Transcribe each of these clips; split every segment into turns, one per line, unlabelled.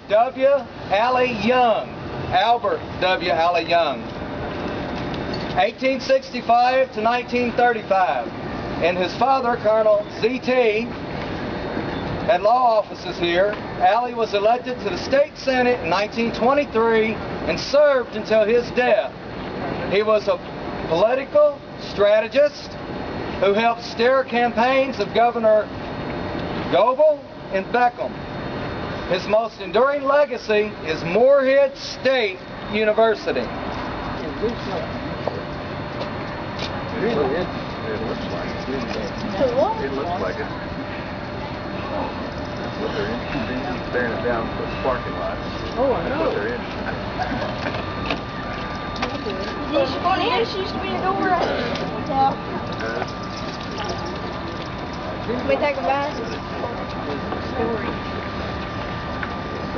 W. Allie Young. Albert W. Allie Young. 1865 to 1935. And his father, Colonel Z.T., had law offices here. Allie was elected to the state senate in 1923 and served until his death. He was a political strategist who helped steer campaigns of Governor Goebel and Beckham. His most enduring legacy is Morehead State University.
It looks like it. It looks like it. It looks like it. That's what they're interested in, tearing it down for the parking lot.
Oh, I know.
That's what they're interested in.
She's going in. She used to be a door. Yeah. Can we take a bath?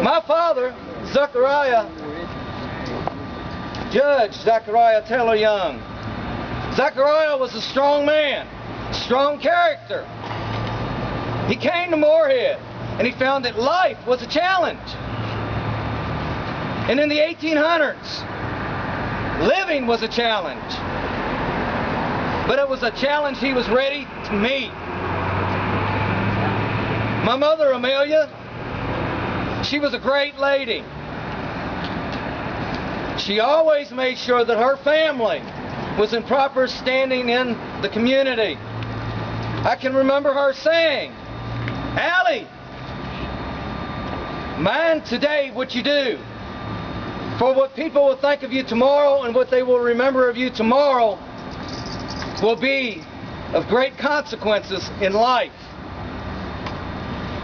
My father, Zechariah, Judge Zechariah Taylor Young. Zechariah was a strong man, strong character. He came to Morehead and he found that life was a challenge. And in the 1800s, living was a challenge. But it was a challenge he was ready to meet. My mother, Amelia, she was a great lady. She always made sure that her family was in proper standing in the community. I can remember her saying, "Allie, mind today what you do. For what people will think of you tomorrow and what they will remember of you tomorrow will be of great consequences in life."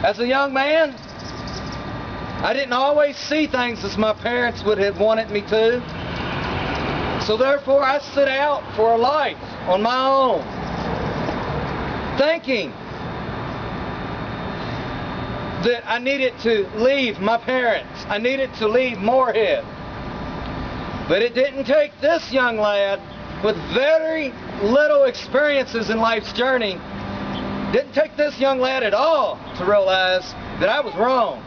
As a young man, I didn't always see things as my parents would have wanted me to. So therefore, I set out for a life on my own, thinking that I needed to leave my parents. I needed to leave Morehead. But it didn't take this young lad with very little experiences in life's journey, didn't take this young lad at all to realize that I was wrong.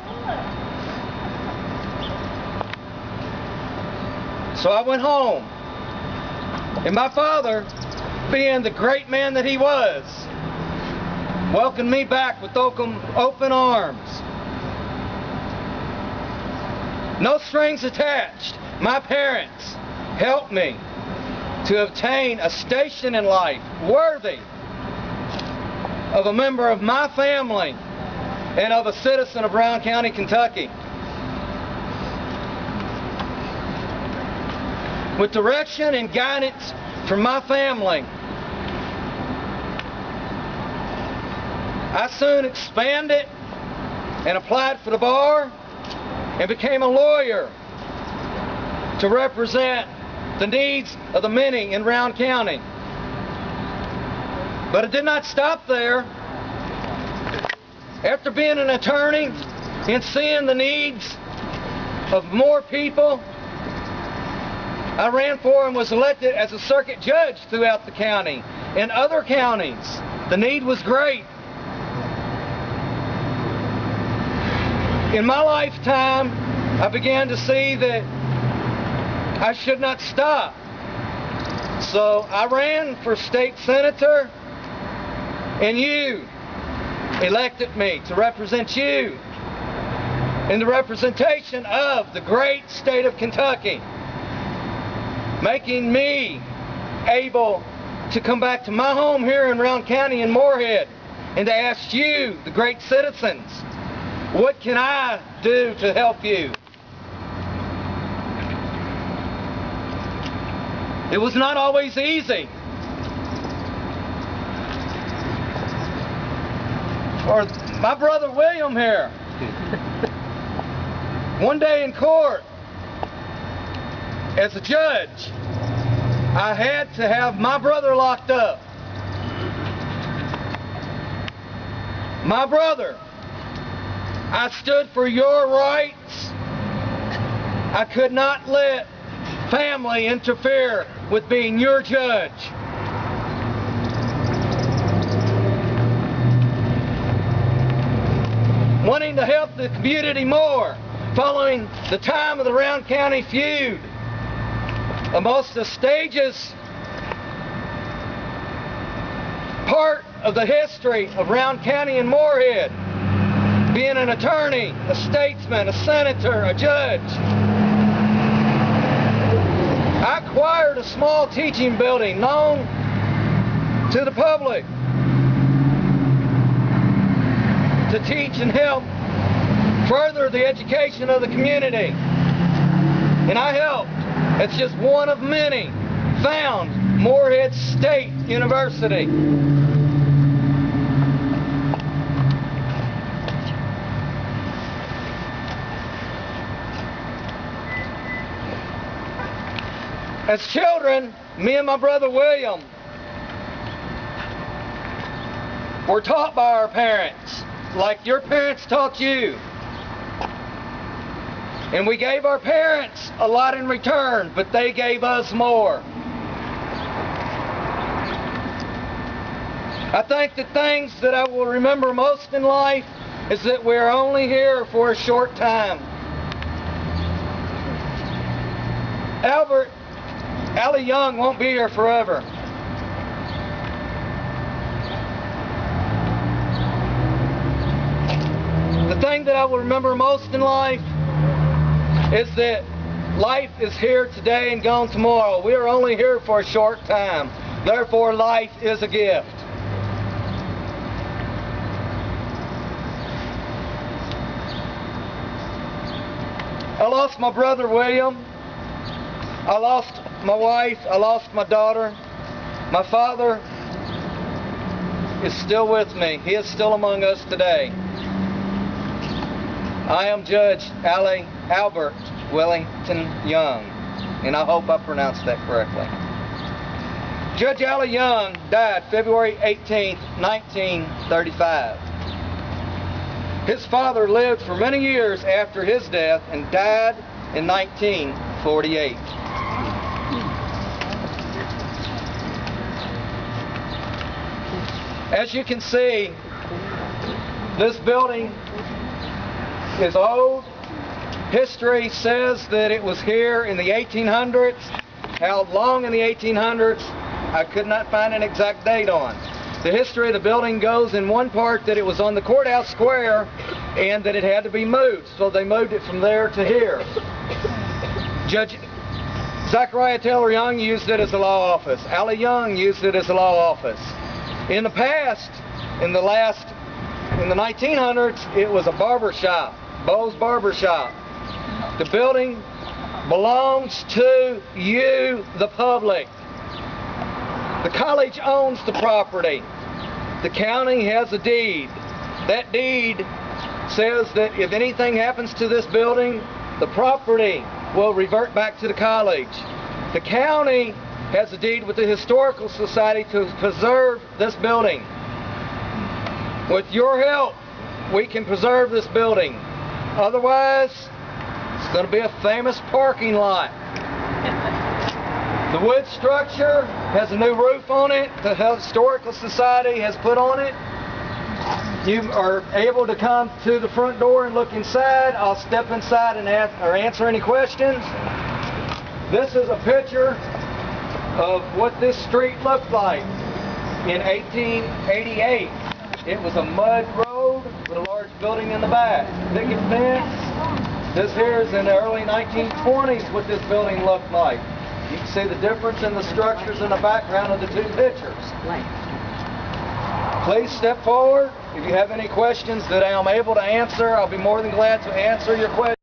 So I went home, and my father, being the great man that he was, welcomed me back with open arms. No strings attached. My parents helped me to obtain a station in life worthy of a member of my family and of a citizen of Rowan County, Kentucky. With direction and guidance from my family, I soon expanded and applied for the bar and became a lawyer to represent the needs of the many in Rowan County. But it did not stop there. After being an attorney and seeing the needs of more people, I ran for and was elected as a circuit judge throughout the county and other counties. The need was great. In my lifetime, I began to see that I should not stop. So I ran for state senator, and you elected me to represent you in the representation of the great state of Kentucky, making me able to come back to my home here in Rowan County in Morehead and to ask you, the great citizens, what can I do to help you? It was not always easy. Or my brother William here, one day in court, as a judge, I had to have my brother locked up. My brother, I stood for your rights. I could not let family interfere with being your judge. Wanting to help the community more, following the time of the Rowan County feud, amongst the stages part of the history of Rowan County and Morehead, being an attorney, a statesman, a senator, a judge. I acquired a small teaching building known to the public to teach and help further the education of the community. And I helped. It's just one of many. Found Morehead State University. As children, me and my brother William were taught by our parents, like your parents taught you. And we gave our parents a lot in return, but they gave us more. I think the things that I will remember most in life is that we're only here for a short time. Allie Young won't be here forever. The thing that I will remember most in life is that life is here today and gone tomorrow. We are only here for a short time. Therefore, life is a gift. I lost my brother William. I lost my wife. I lost my daughter. My father is still with me. He is still among us today. I am Judge Allie Wellington Young, and I hope I pronounced that correctly. Judge Allie Young died February 18, 1935. His father lived for many years after his death and died in 1948. As you can see, this building is old. History says that it was here in the 1800s. How long in the 1800s, I could not find an exact date on. The history of the building goes in one part that it was on the courthouse square and that it had to be moved. So they moved it from there to here. Judge Zachariah Taylor Young used it as a law office. Allie Young used it as a law office. In the past, in the 1900s, it was a barber shop, Bo's Barber Shop. The building belongs to you, the public. The college owns the property. The county has a deed. That deed says that if anything happens to this building, the property will revert back to the college. The county has a deed with the Historical Society to preserve this building. With your help, we can preserve this building. Otherwise, it's going to be a famous parking lot. The wood structure has a new roof on it. The Historical Society has put on it. You are able to come to the front door and look inside. I'll step inside and answer any questions. This is a picture of what this street looked like in 1888. It was a mud road with a large building in the back. Picket fence. This here is in the early 1920s what this building looked like. You can see the difference in the structures in the background of the two pictures. Please step forward. If you have any questions that I am able to answer, I'll be more than glad to answer your questions.